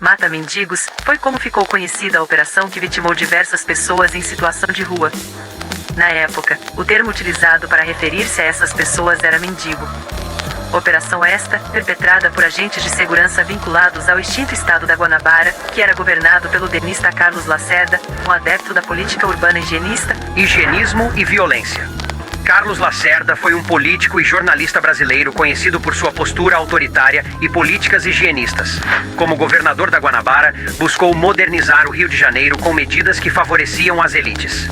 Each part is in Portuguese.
Mata Mendigos foi como ficou conhecida a operação que vitimou diversas pessoas em situação de rua. Na época, o termo utilizado para referir-se a essas pessoas era mendigo. Operação esta, perpetrada por agentes de segurança vinculados ao extinto estado da Guanabara, que era governado pelo tenista Carlos Lacerda, um adepto da política urbana higienista, higienismo e violência. Carlos Lacerda foi um político e jornalista brasileiro conhecido por sua postura autoritária e políticas higienistas. Como governador da Guanabara, buscou modernizar o Rio de Janeiro com medidas que favoreciam as elites.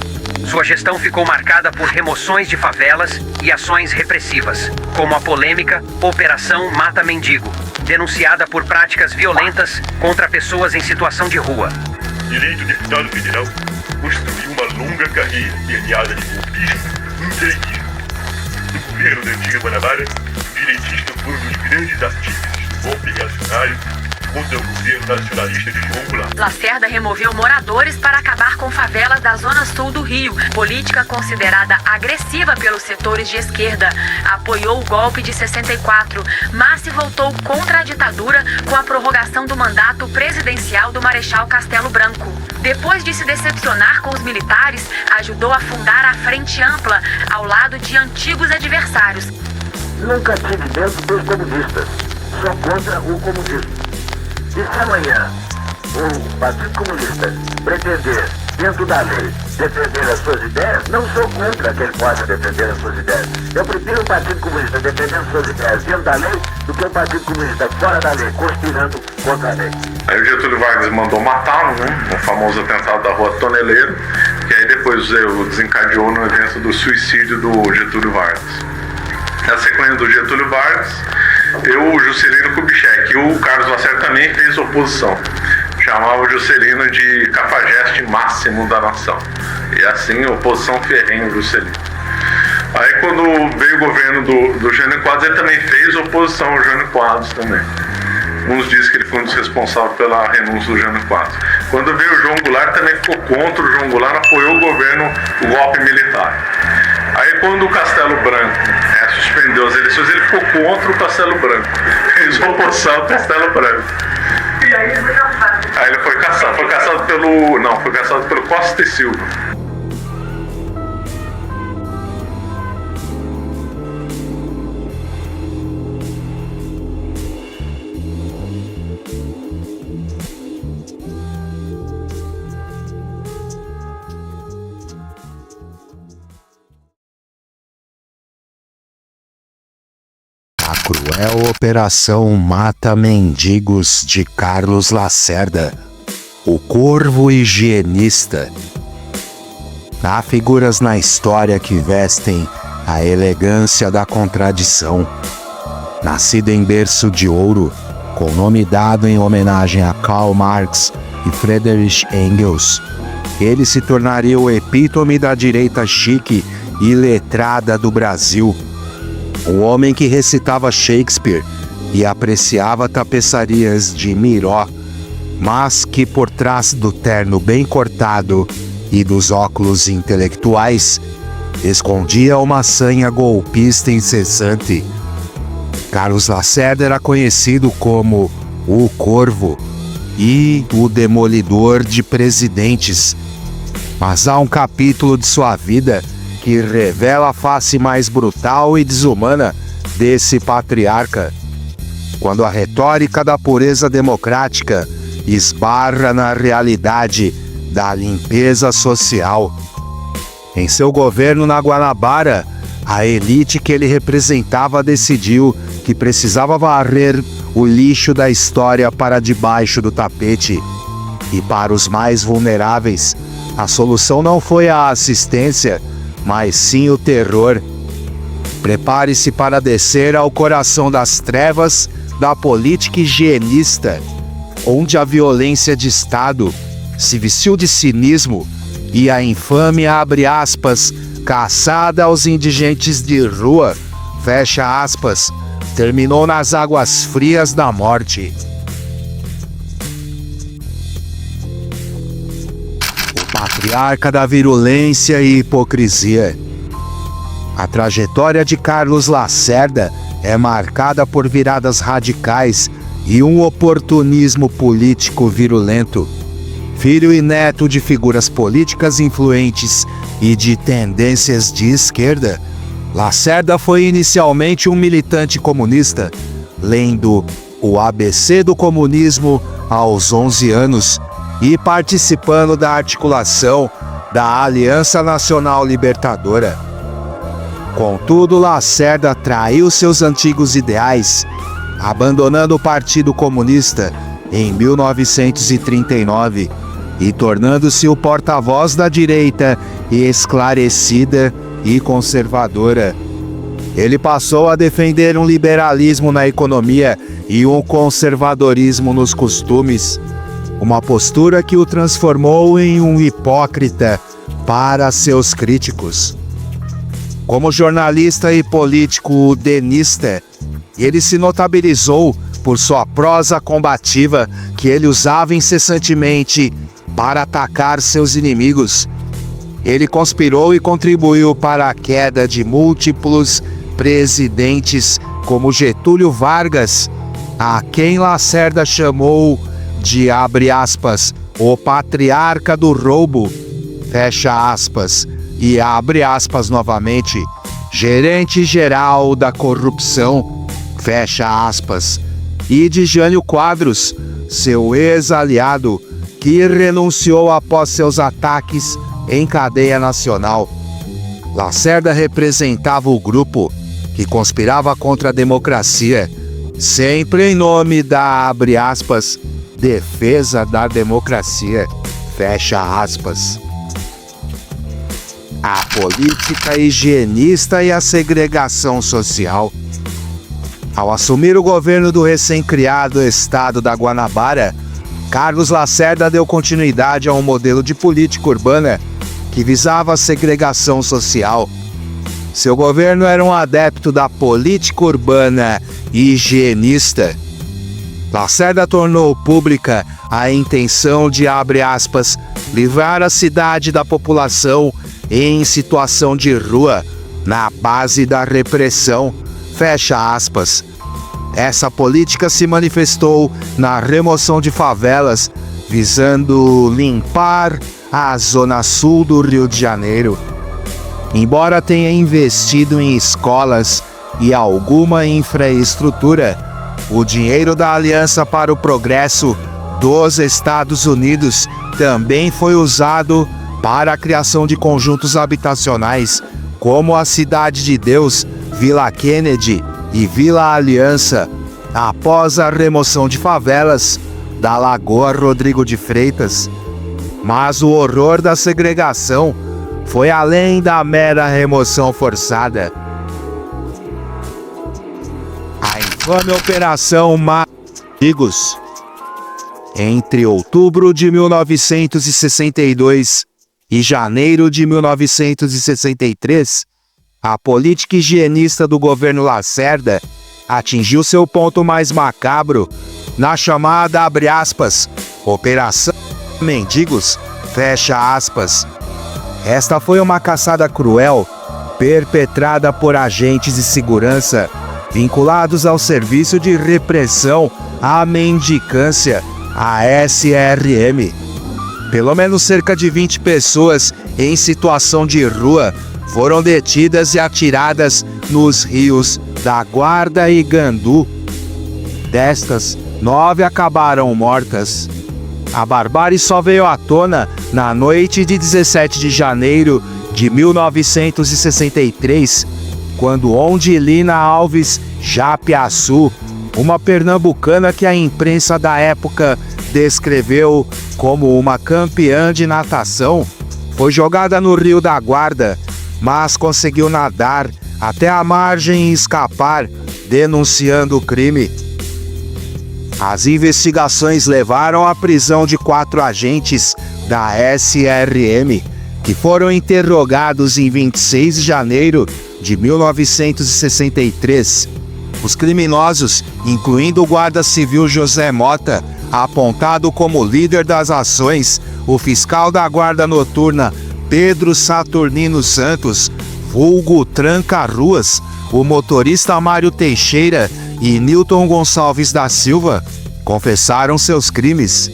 Sua gestão ficou marcada por remoções de favelas e ações repressivas, como a polêmica Operação Mata Mendigo, denunciada por práticas violentas contra pessoas em situação de rua. Eleito deputado federal, construiu uma longa carreira permeada de golpismo e interiorismo. No governo da antiga Guanabara, o direitista foi um dos grandes artífices do golpe reacionário contra o governo nacionalista de João Goulart. Lacerda removeu moradores para acabar com favelas da zona sul do Rio, política considerada agressiva pelos setores de esquerda. Apoiou o golpe de 64, mas se voltou contra a ditadura com a prorrogação do mandato presidencial do Marechal Castelo Branco. Depois de se decepcionar com os militares, ajudou a fundar a Frente Ampla, ao lado de antigos adversários. Nunca tive dentro dos comunistas, só contra o comunismo. E se amanhã o Partido Comunista pretender, dentro da lei, defender as suas ideias, não sou contra que ele possa defender as suas ideias. Eu prefiro o Partido Comunista defendendo suas ideias dentro da lei do que o Partido Comunista fora da lei, conspirando contra a lei. Aí o Getúlio Vargas mandou matá-lo, né? O famoso atentado da Rua Toneleiro, que aí depois desencadeou no evento do suicídio do Getúlio Vargas. Na sequência do Getúlio Vargas, o Juscelino Kubitschek e o Carlos Lacerda também fez oposição. Chamava o Juscelino de cafajeste máximo da nação. E assim, oposição ferrenha ao Juscelino. Aí quando veio o governo do Jânio Quadros, ele também fez oposição ao Jânio Quadros também. Uns dizem que ele foi um dos responsáveis pela renúncia do Jânio Quadros. Quando veio o João Goulart, também ficou contra o João Goulart, apoiou o governo, o golpe militar. Aí quando o Castelo Branco suspendeu as eleições, ele ficou contra o Castelo Branco. Fez oposição ao Castelo Branco. E aí ele foi caçado. Aí ele foi caçado. Foi caçado pelo Costa e Silva. A cruel Operação Mata Mendigos de Carlos Lacerda, o corvo higienista. Há figuras na história que vestem a elegância da contradição. Nascido em berço de ouro, com nome dado em homenagem a Karl Marx e Friedrich Engels, ele se tornaria o epítome da direita chique e letrada do Brasil. Um homem que recitava Shakespeare e apreciava tapeçarias de Miró, mas que por trás do terno bem cortado e dos óculos intelectuais, escondia uma sanha golpista incessante. Carlos Lacerda era conhecido como o Corvo e o Demolidor de Presidentes. Mas há um capítulo de sua vida que revela a face mais brutal e desumana desse patriarca, quando a retórica da pureza democrática esbarra na realidade da limpeza social. Em seu governo na Guanabara, a elite que ele representava decidiu que precisava varrer o lixo da história para debaixo do tapete. E para os mais vulneráveis, a solução não foi a assistência, mas sim o terror. Prepare-se para descer ao coração das trevas da política higienista, onde a violência de Estado se vestiu de cinismo e a infame, abre aspas, caçada aos indigentes de rua, fecha aspas, terminou nas águas frias da morte. Patriarca da virulência e hipocrisia. A trajetória de Carlos Lacerda é marcada por viradas radicais e um oportunismo político virulento. Filho e neto de figuras políticas influentes e de tendências de esquerda, Lacerda foi inicialmente um militante comunista, lendo o ABC do comunismo aos 11 anos e participando da articulação da Aliança Nacional Libertadora. Contudo, Lacerda traiu seus antigos ideais, abandonando o Partido Comunista em 1939 e tornando-se o porta-voz da direita esclarecida e conservadora. Ele passou a defender um liberalismo na economia e um conservadorismo nos costumes, uma postura que o transformou em um hipócrita para seus críticos. Como jornalista e político denista, ele se notabilizou por sua prosa combativa que ele usava incessantemente para atacar seus inimigos. Ele conspirou e contribuiu para a queda de múltiplos presidentes como Getúlio Vargas, a quem Lacerda chamou de, abre aspas, o patriarca do roubo, fecha aspas, e abre aspas novamente, gerente-geral da corrupção, fecha aspas, e de Jânio Quadros, seu ex-aliado, que renunciou após seus ataques em cadeia nacional. Lacerda representava o grupo que conspirava contra a democracia, sempre em nome da, abre aspas, defesa da democracia, fecha aspas. A política higienista e a segregação social. Ao assumir o governo do recém-criado estado da Guanabara, Carlos Lacerda deu continuidade a um modelo de política urbana que visava a segregação social. Seu governo era um adepto da política urbana higienista. Lacerda tornou pública a intenção de, abre aspas, livrar a cidade da população em situação de rua, na base da repressão, fecha aspas. Essa política se manifestou na remoção de favelas, visando limpar a zona sul do Rio de Janeiro. Embora tenha investido em escolas e alguma infraestrutura, o dinheiro da Aliança para o Progresso dos Estados Unidos também foi usado para a criação de conjuntos habitacionais, como a Cidade de Deus, Vila Kennedy e Vila Aliança, após a remoção de favelas da Lagoa Rodrigo de Freitas. Mas o horror da segregação foi além da mera remoção forçada. A infame Operação Mendigos. Entre outubro de 1962 e janeiro de 1963, a política higienista do governo Lacerda atingiu seu ponto mais macabro na chamada, abre aspas, Operação Mendigos, fecha aspas. Esta foi uma caçada cruel, perpetrada por agentes de segurança vinculados ao Serviço de Repressão à Mendicância, a SRM. Pelo menos cerca de 20 pessoas em situação de rua foram detidas e atiradas nos rios da Guarda e Gandu. Destas, 9 acabaram mortas. A barbárie só veio à tona na noite de 17 de janeiro de 1963, quando Ondilina Alves Japiaçu, uma pernambucana que a imprensa da época descreveu como uma campeã de natação, foi jogada no Rio da Guarda, mas conseguiu nadar até a margem e escapar, denunciando o crime. As investigações levaram à prisão de 4 agentes da SRM, que foram interrogados em 26 de janeiro de 1963. Os criminosos, incluindo o guarda civil José Mota, apontado como líder das ações, o fiscal da Guarda Noturna Pedro Saturnino Santos, vulgo Tranca-Ruas, o motorista Mário Teixeira e Newton Gonçalves da Silva confessaram seus crimes.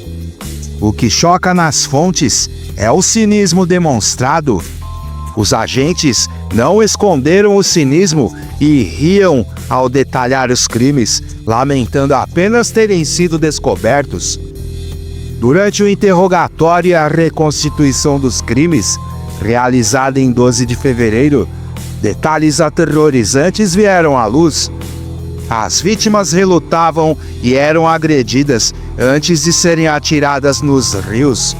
O que choca nas fontes é o cinismo demonstrado. Os agentes não esconderam o cinismo e riam ao detalhar os crimes, lamentando apenas terem sido descobertos. Durante o interrogatório e a reconstituição dos crimes, realizada em 12 de fevereiro, detalhes aterrorizantes vieram à luz. As vítimas relutavam e eram agredidas antes de serem atiradas nos rios.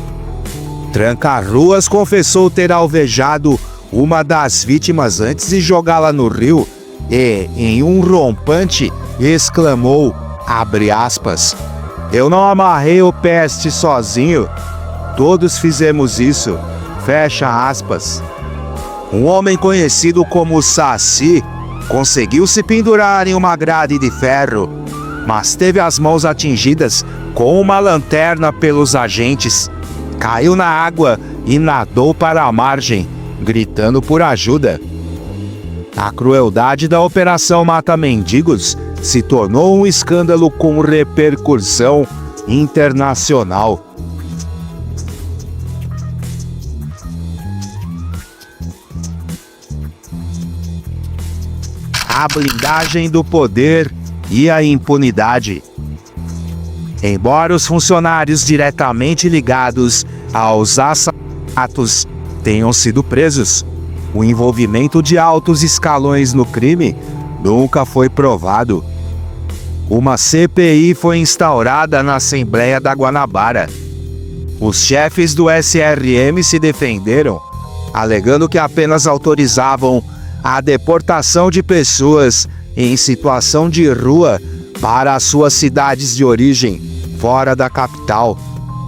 Tranca-ruas confessou ter alvejado uma das vítimas antes de jogá-la no rio e, em um rompante, exclamou, abre aspas, eu não amarrei o peste sozinho, todos fizemos isso, fecha aspas. Um homem conhecido como Saci conseguiu se pendurar em uma grade de ferro, mas teve as mãos atingidas com uma lanterna pelos agentes. Caiu na água e nadou para a margem, gritando por ajuda. A crueldade da Operação Mata-Mendigos se tornou um escândalo com repercussão internacional. A blindagem do poder e a impunidade. Embora os funcionários diretamente ligados aos assassinatos tenham sido presos, o envolvimento de altos escalões no crime nunca foi provado. Uma CPI foi instaurada na Assembleia da Guanabara. Os chefes do SRM se defenderam, alegando que apenas autorizavam a deportação de pessoas em situação de rua para as suas cidades de origem, fora da capital,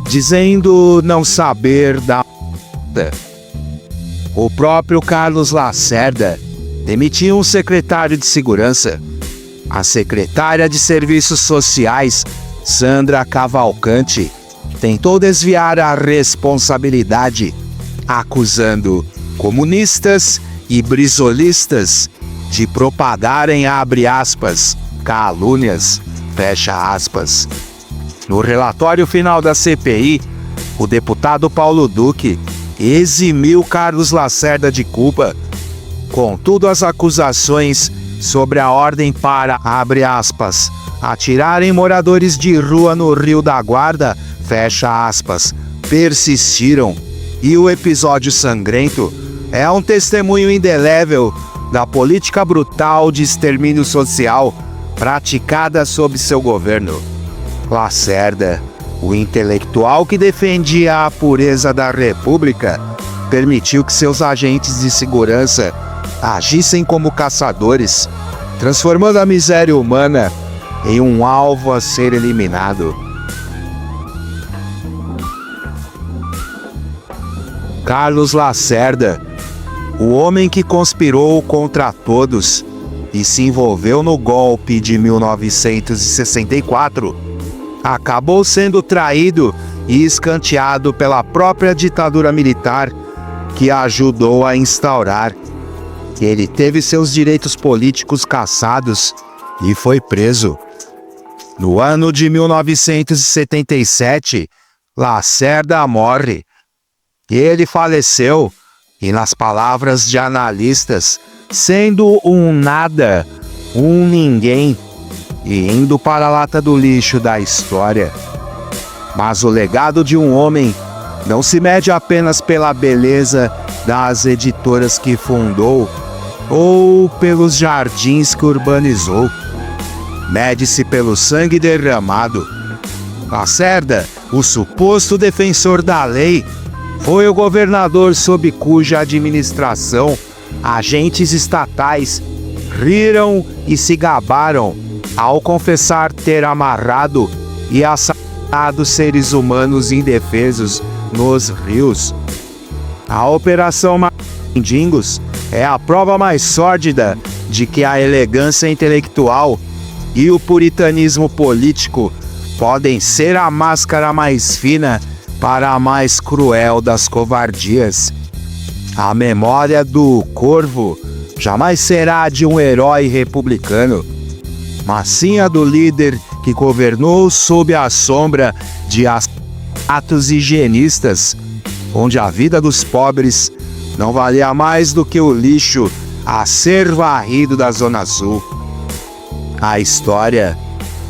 dizendo não saber da O próprio Carlos Lacerda demitiu um secretário de segurança. A secretária de Serviços Sociais, Sandra Cavalcante, tentou desviar a responsabilidade, acusando comunistas e brizolistas de propagarem, abre aspas, calúnias, fecha aspas. No relatório final da CPI, o deputado Paulo Duque eximiu Carlos Lacerda de culpa. Contudo, as acusações sobre a ordem para, abre aspas, atirarem moradores de rua no Rio da Guarda, fecha aspas, persistiram, e o episódio sangrento é um testemunho indelével da política brutal de extermínio social praticada sob seu governo. Lacerda, o intelectual que defendia a pureza da República, permitiu que seus agentes de segurança agissem como caçadores, transformando a miséria humana em um alvo a ser eliminado. Carlos Lacerda, o homem que conspirou contra todos e se envolveu no golpe de 1964, acabou sendo traído e escanteado pela própria ditadura militar que ajudou a instaurar. Ele teve seus direitos políticos cassados e foi preso. No ano de 1977, Lacerda morre. Ele faleceu, e nas palavras de analistas, sendo um nada, um ninguém, e indo para a lata do lixo da história. Mas o legado de um homem não se mede apenas pela beleza das editoras que fundou ou pelos jardins que urbanizou. Mede-se pelo sangue derramado. Lacerda, o suposto defensor da lei, foi o governador sob cuja administração agentes estatais riram e se gabaram ao confessar ter amarrado e assassinado seres humanos indefesos nos rios. A Operação Mata-Mendigos é a prova mais sórdida de que a elegância intelectual e o puritanismo político podem ser a máscara mais fina para a mais cruel das covardias. A memória do Corvo jamais será de um herói republicano, mas sim a do líder que governou sob a sombra de atos higienistas, onde a vida dos pobres não valia mais do que o lixo a ser varrido da Zona Sul. A história,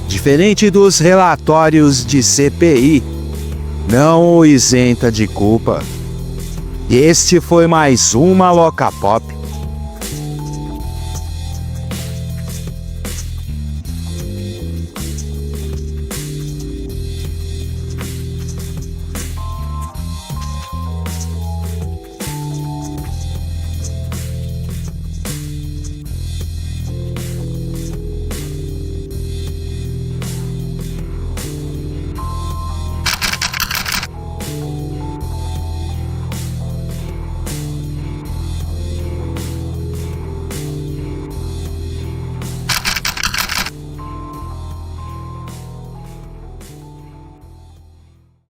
diferente dos relatórios de CPI, não o isenta de culpa. Este foi mais uma Loca Pop.